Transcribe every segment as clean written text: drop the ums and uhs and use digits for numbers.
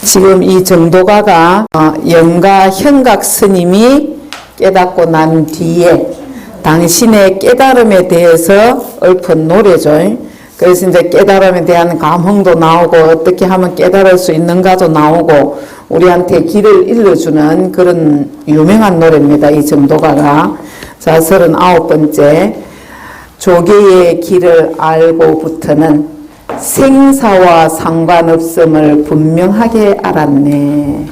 지금 이 정도가가 영가 현각 스님이 깨닫고 난 뒤에 당신의 깨달음에 대해서 읊은 노래죠. 그래서 이제 깨달음에 대한 감흥도 나오고 어떻게 하면 깨달을 수 있는가도 나오고 우리한테 길을 일러주는 그런 유명한 노래입니다. 이 정도가가. 자, 39번째. 조계의 길을 알고부터는 생사와 상관없음을 분명하게 알았네.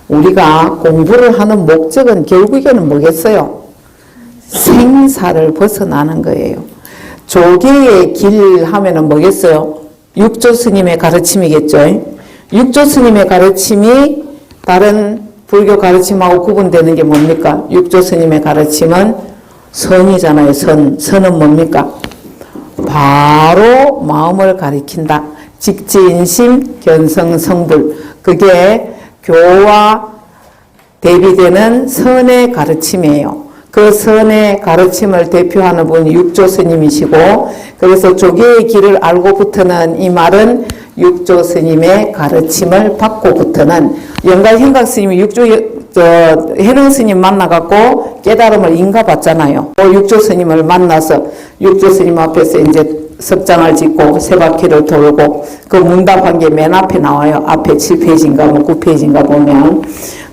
우리가 공부를 하는 목적은 결국에는 뭐겠어요? 생사를 벗어나는 거예요. 조계의 길 하면은 뭐겠어요? 육조 스님의 가르침이겠죠. 육조 스님의 가르침이 다른 불교 가르침하고 구분되는 게 뭡니까? 육조 스님의 가르침은 선이잖아요. 선은 뭡니까? 바로 마음을 가리킨다. 직지인심 견성성불. 그게 교와 대비되는 선의 가르침이에요. 그 선의 가르침을 대표하는 분이 육조 스님이시고, 그래서 조계의 길을 알고부터는, 이 말은 육조 스님의 가르침을 받고부터는, 영가 현각 스님이 해능 스님 만나갖고 깨달음을 인가받잖아요. 육조 스님을 만나서 육조 스님 앞에서 이제 석장을 짓고 세 바퀴를 돌고 그 문답한 게 맨 앞에 나와요. 앞에 7페이지인가 뭐 9페이지인가 보면.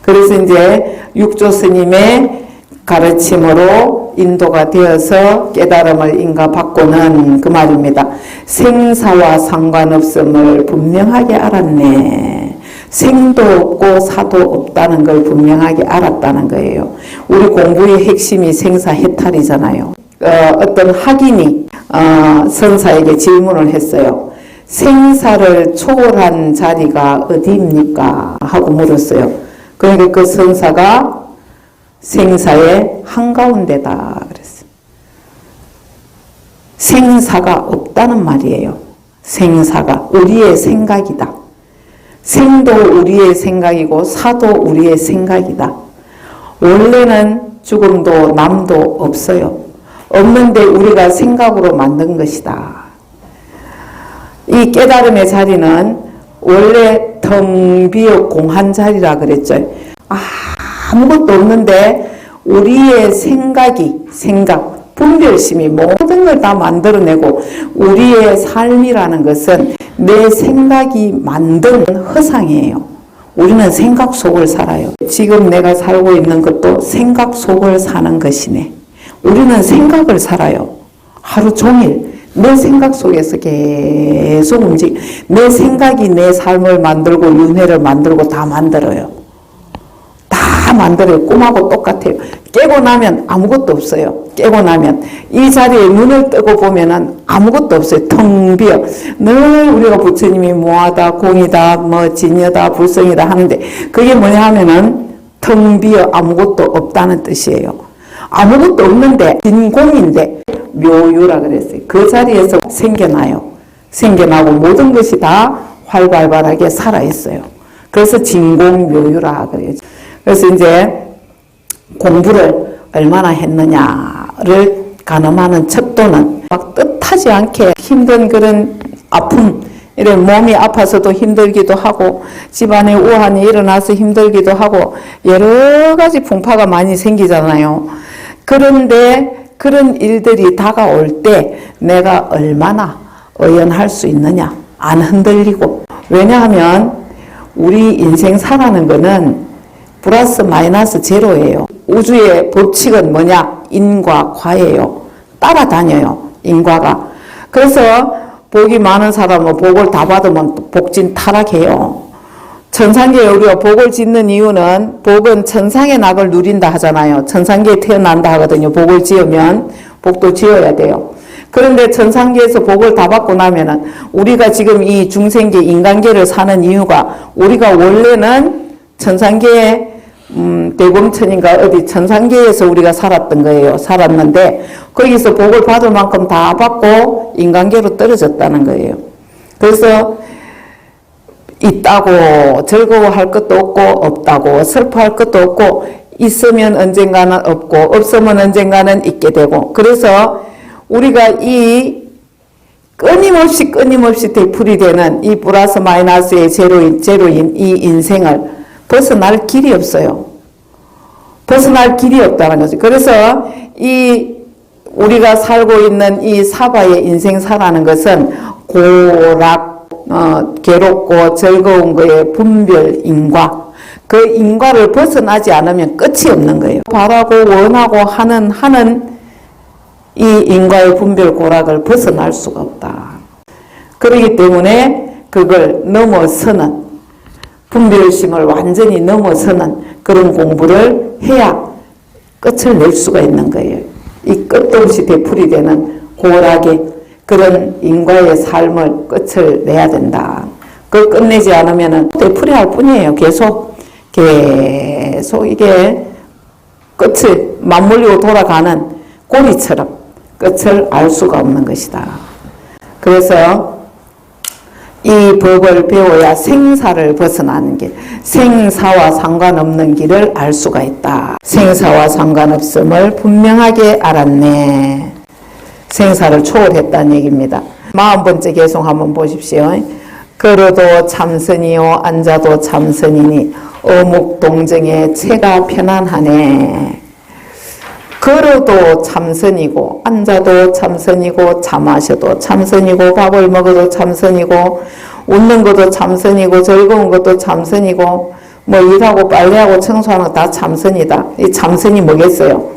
그래서 이제 육조 스님의 가르침으로 인도가 되어서 깨달음을 인가받고는 그 말입니다. 생사와 상관없음을 분명하게 알았네. 생도 없고 사도 없다는 걸 분명하게 알았다는 거예요. 우리 공부의 핵심이 생사해탈이잖아요. 어떤 학인이 선사에게 질문을 했어요. 생사를 초월한 자리가 어디입니까? 하고 물었어요. 그러니까 그 선사가 생사의 한가운데다 그랬어요. 생사가 없다는 말이에요. 생사가 우리의 생각이다. 생도 우리의 생각이고 사도 우리의 생각이다. 원래는 죽음도 남도 없어요. 없는데 우리가 생각으로 만든 것이다. 이 깨달음의 자리는 원래 텅 비어 공한 자리라 그랬죠. 아무것도 없는데 우리의 생각, 분별심이 모든 걸 다 만들어내고 우리의 삶이라는 것은 내 생각이 만든 허상이에요. 우리는 생각 속을 살아요. 지금 내가 살고 있는 것도 생각 속을 사는 것이네. 우리는 생각을 살아요. 하루 종일 내 생각 속에서 계속 내 생각이 내 삶을 만들고 윤회를 만들고 다 만들어요. 다 만들어요. 꿈하고 똑같아요. 깨고 나면 아무것도 없어요. 깨고 나면 이 자리에 눈을 뜨고 보면은 아무것도 없어요. 텅 비어. 늘 우리가 부처님이 모하다, 공이다, 뭐 진여다, 불성이다 하는데 그게 뭐냐 하면은 텅 비어 아무것도 없다는 뜻이에요. 아무것도 없는데 진공인데 묘유라 그랬어요. 그 자리에서 생겨나요. 생겨나고 모든 것이 다 활발하게 살아있어요. 그래서 진공묘유라 그래요. 그래서 이제 공부를 얼마나 했느냐를 가늠하는 척도는 막 뜻하지 않게 힘든 그런 아픔, 이런 몸이 아파서도 힘들기도 하고 집안에 우환이 일어나서 힘들기도 하고 여러 가지 풍파가 많이 생기잖아요. 그런데 그런 일들이 다가올 때 내가 얼마나 의연할 수 있느냐, 안 흔들리고. 왜냐하면 우리 인생 살아가는 거는 플러스 마이너스 제로예요. 우주의 법칙은 뭐냐? 인과 과예요. 따라다녀요. 인과가. 그래서 복이 많은 사람은 복을 다 받으면 복진 타락해요. 천상계에 우리가 복을 짓는 이유는 복은 천상의 낙을 누린다 하잖아요. 천상계에 태어난다 하거든요. 복을 지으면 복도 지어야 돼요. 그런데 천상계에서 복을 다 받고 나면은 우리가 지금 이 중생계 인간계를 사는 이유가 우리가 원래는 천상계에 대검천인가 어디 천상계에서 우리가 살았던 거예요. 살았는데 거기서 복을 받을 만큼 다 받고 인간계로 떨어졌다는 거예요. 그래서 있다고 즐거워할 것도 없고 없다고 슬퍼할 것도 없고 있으면 언젠가는 없고 없으면 언젠가는 있게 되고 그래서 우리가 이 끊임없이 되풀이 되는 이 플러스 마이너스의 제로인 이 인생을 벗어날 길이 없어요. 벗어날 길이 없다는 거죠. 그래서 우리가 살고 있는 이 사바의 인생사라는 것은 고락, 괴롭고 즐거운 거의 분별인과 그 인과를 벗어나지 않으면 끝이 없는 거예요. 바라고 원하고 하는 이 인과의 분별 고락을 벗어날 수가 없다. 그렇기 때문에 그걸 넘어서는 분별심을 완전히 넘어서는 그런 공부를 해야 끝을 낼 수가 있는 거예요. 이 끝도 없이 되풀이 되는 고락의 그런 인과의 삶을 끝을 내야 된다. 그걸 끝내지 않으면 되풀이 할 뿐이에요. 계속 이게 끝을 맞물리고 돌아가는 고리처럼 끝을 알 수가 없는 것이다. 그래서 이 법을 배워야 생사를 벗어나는 길, 생사와 상관없는 길을 알 수가 있다. 생사와 상관없음을 분명하게 알았네. 생사를 초월했다는 얘기입니다. 40번째 개송 한번 보십시오. 걸어도 참선이요 앉아도 참선이니 어묵동정에 체가 편안하네. 걸어도 참선이고 앉아도 참선이고 잠마셔도 참선이고 밥을 먹어도 참선이고 웃는 것도 참선이고 즐거운 것도 참선이고 뭐 일하고 빨래하고 청소하는 거 다 참선이다. 이 참선이 뭐겠어요?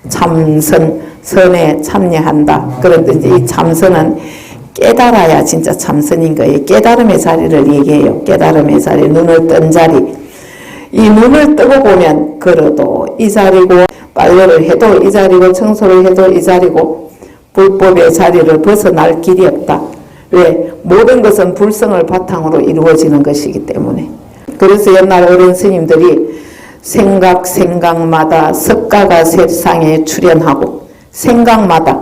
참선, 선에 참여한다. 그런데 이 참선은 깨달아야 진짜 참선인 거예요. 깨달음의 자리를 얘기해요. 깨달음의 자리, 눈을 뜬 자리. 이 눈을 뜨고 보면 걸어도 이 자리고 빨래를 해도 이 자리고 청소를 해도 이 자리고 불법의 자리를 벗어날 길이 없다. 왜? 모든 것은 불성을 바탕으로 이루어지는 것이기 때문에. 그래서 옛날 어른 스님들이 생각마다 석가가 세상에 출현하고 생각마다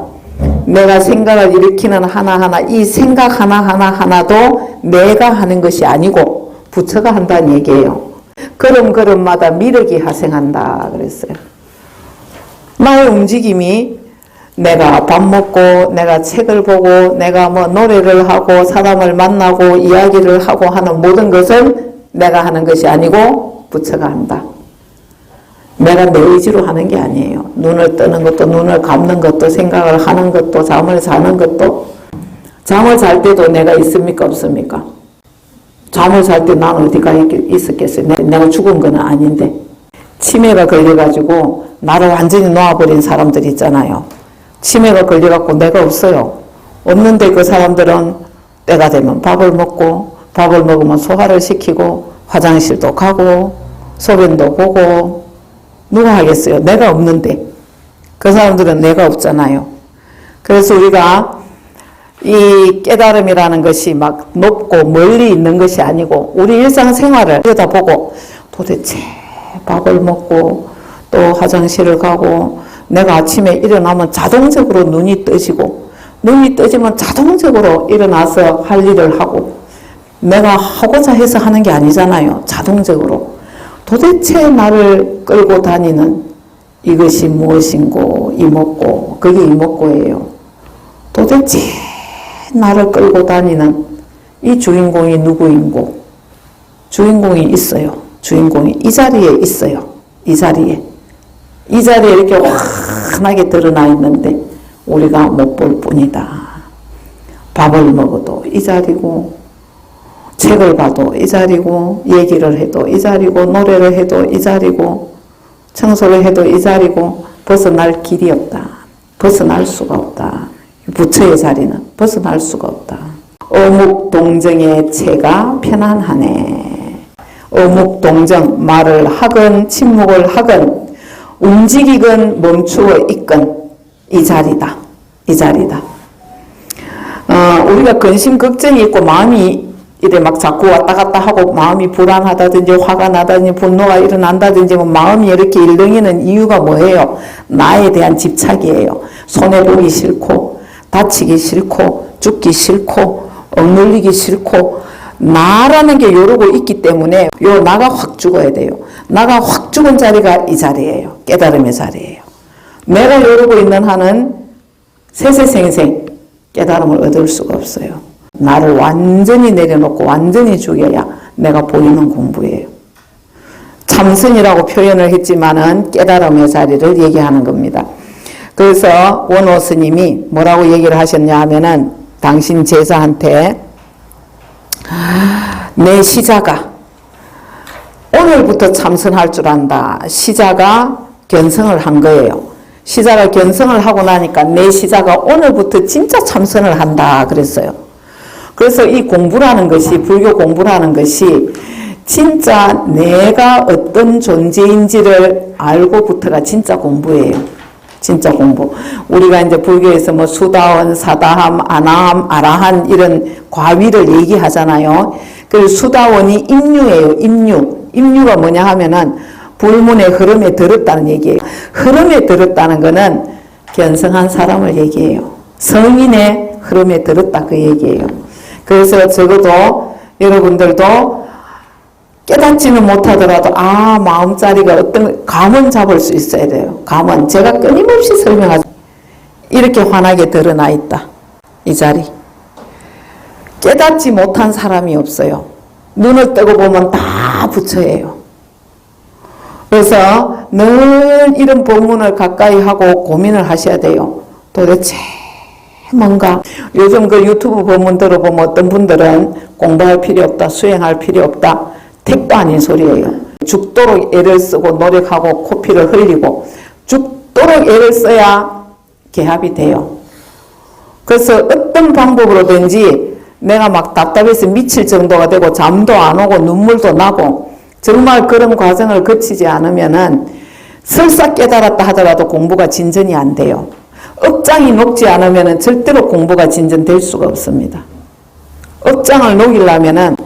내가 생각을 일으키는 하나하나 이 생각 하나하나도 내가 하는 것이 아니고 부처가 한다는 얘기예요. 걸음걸음마다 미륵이 하생한다 그랬어요. 나의 움직임이 내가 밥 먹고 내가 책을 보고 내가 뭐 노래를 하고 사람을 만나고 이야기를 하고 하는 모든 것은 내가 하는 것이 아니고 부처가 한다. 내가 내 의지로 하는 게 아니에요. 눈을 뜨는 것도 눈을 감는 것도 생각을 하는 것도 잠을 자는 것도 잠을 잘 때도 내가 있습니까 없습니까? 잠을 잘 때 난 어디가 있었겠어요. 내가 죽은 건 아닌데 치매가 걸려가지고 나를 완전히 놓아버린 사람들 있잖아요. 치매가 걸려갖고 내가 없어요. 없는데 그 사람들은 때가 되면 밥을 먹고 밥을 먹으면 소화를 시키고 화장실도 가고 소변도 보고 누가 하겠어요? 내가 없는데. 그 사람들은 내가 없잖아요. 그래서 우리가 이 깨달음이라는 것이 막 높고 멀리 있는 것이 아니고 우리 일상생활을 들여다보고 도대체 밥을 먹고 또 화장실을 가고 내가 아침에 일어나면 자동적으로 눈이 떠지고 눈이 떠지면 자동적으로 일어나서 할 일을 하고 내가 하고자 해서 하는 게 아니잖아요. 자동적으로. 도대체 나를 끌고 다니는 이것이 무엇인고 이목고 그게 이목고예요. 도대체 나를 끌고 다니는 이 주인공이 누구인고 주인공이 있어요. 주인공이 이 자리에 있어요. 이 자리에 이렇게 환하게 드러나 있는데 우리가 못 볼 뿐이다. 밥을 먹어도 이 자리고 책을 봐도 이 자리고 얘기를 해도 이 자리고 노래를 해도 이 자리고 청소를 해도 이 자리고 벗어날 길이 없다. 벗어날 수가 없다. 부처의 자리는 벗어날 수가 없다. 어묵동정의 체가 편안하네. 어묵동정 말을 하건 침묵을 하건 움직이건 멈추어 있건 이 자리다. 이 자리다. 우리가 근심 걱정이 있고 마음이 이래 막 자꾸 왔다 갔다 하고 마음이 불안하다든지 화가 나다든지 분노가 일어난다든지 뭐 마음이 이렇게 일렁이는 이유가 뭐예요? 나에 대한 집착이에요. 손해보기 싫고 다치기 싫고 죽기 싫고 억눌리기 싫고 나라는 게 요러고 있기 때문에 요 나가 확 죽어야 돼요. 나가 확 죽은 자리가 이 자리예요. 깨달음의 자리예요. 내가 요러고 있는 한은 세세생생 깨달음을 얻을 수가 없어요. 나를 완전히 내려놓고 완전히 죽여야 내가 보이는 공부예요. 참선이라고 표현을 했지만은 깨달음의 자리를 얘기하는 겁니다. 그래서 원호 스님이 뭐라고 얘기를 하셨냐 하면은 당신 제자한테 내 시자가 오늘부터 참선할 줄 안다. 시자가 견성을 한 거예요. 시자가 견성을 하고 나니까 내 시자가 오늘부터 진짜 참선을 한다 그랬어요. 그래서 이 공부라는 것이, 불교 공부라는 것이 진짜 내가 어떤 존재인지를 알고부터가 진짜 공부예요. 진짜 공부. 우리가 이제 불교에서 뭐 수다원, 사다함, 아나함, 아라한 이런 과위를 얘기하잖아요. 그 수다원이 임류예요. 임류가 뭐냐 하면은 불문의 흐름에 들었다는 얘기예요. 흐름에 들었다는 거는 견성한 사람을 얘기해요. 성인의 흐름에 들었다 그 얘기예요. 그래서 적어도 여러분들도 깨닫지는 못하더라도 마음자리가 어떤 감은 잡을 수 있어야 돼요. 감은 제가 끊임없이 설명하죠. 이렇게 환하게 드러나 있다. 이 자리. 깨닫지 못한 사람이 없어요. 눈을 뜨고 보면 다 부처예요. 그래서 늘 이런 법문을 가까이 하고 고민을 하셔야 돼요. 도대체 뭔가 요즘 그 유튜브 법문 들어보면 어떤 분들은 공부할 필요 없다, 수행할 필요 없다. 택도 아닌 소리예요. 죽도록 애를 쓰고 노력하고 코피를 흘리고 죽도록 애를 써야 개합이 돼요. 그래서 어떤 방법으로든지 내가 막 답답해서 미칠 정도가 되고 잠도 안 오고 눈물도 나고 정말 그런 과정을 거치지 않으면은 설사 깨달았다 하더라도 공부가 진전이 안 돼요. 업장이 녹지 않으면은 절대로 공부가 진전될 수가 없습니다. 업장을 녹이려면은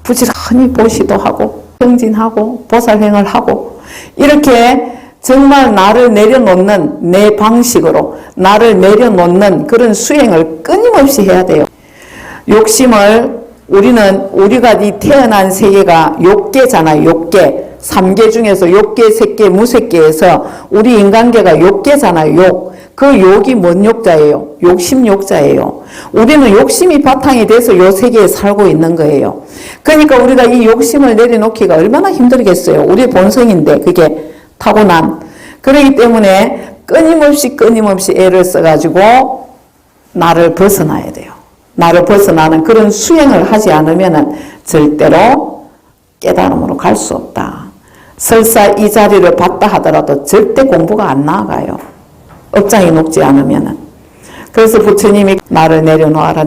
부지런히 보시도 하고 정진하고 보살행을 하고 이렇게 정말 나를 내려놓는 내 방식으로 나를 내려놓는 그런 수행을 끊임없이 해야 돼요. 욕심을 우리가 이 태어난 세계가 욕계잖아요. 욕계. 3계 중에서 욕계, 색계, 무색계에서 우리 인간계가 욕계잖아요. 욕. 그 욕이 뭔 욕자예요? 욕심 욕자예요. 우리는 욕심이 바탕이 돼서 요 세계에 살고 있는 거예요. 그러니까 우리가 이 욕심을 내려놓기가 얼마나 힘들겠어요. 우리의 본성인데 그게 타고난. 그렇기 때문에 끊임없이 애를 써가지고 나를 벗어나야 돼요. 나를 벗어나는 그런 수행을 하지 않으면 절대로 깨달음으로 갈 수 없다. 설사 이 자리를 받다 하더라도 절대 공부가 안 나아가요. 업장이 녹지 않으면은. 그래서 부처님이 나를 내려놓아라.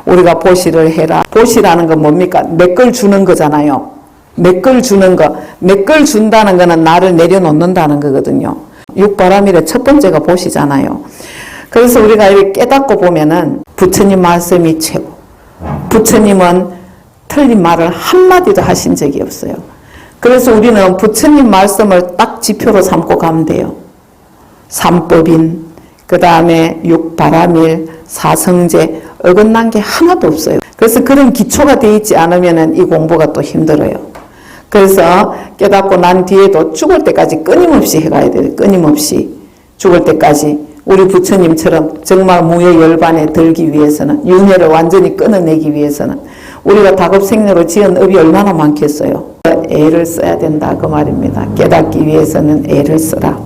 우리가 보시를 해라. 보시라는 건 뭡니까? 내 걸 주는 거잖아요. 내 걸 주는 거. 내 걸 준다는 거는 나를 내려놓는다는 거거든요. 육바라밀의 첫 번째가 보시잖아요. 그래서 우리가 이렇게 깨닫고 보면은 부처님 말씀이 최고. 부처님은 틀린 말을 한마디도 하신 적이 없어요. 그래서 우리는 부처님 말씀을 딱 지표로 삼고 가면 돼요. 삼법인, 그 다음에 육바라밀, 사성제, 어긋난 게 하나도 없어요. 그래서 그런 기초가 되어 있지 않으면 이 공부가 또 힘들어요. 그래서 깨닫고 난 뒤에도 죽을 때까지 끊임없이 해가야 돼요. 끊임없이 죽을 때까지. 우리 부처님처럼 정말 무예 열반에 들기 위해서는, 윤회를 완전히 끊어내기 위해서는 우리가 다급생로로 지은 업이 얼마나 많겠어요. 애를 써야 된다 그 말입니다. 깨닫기 위해서는 애를 써라.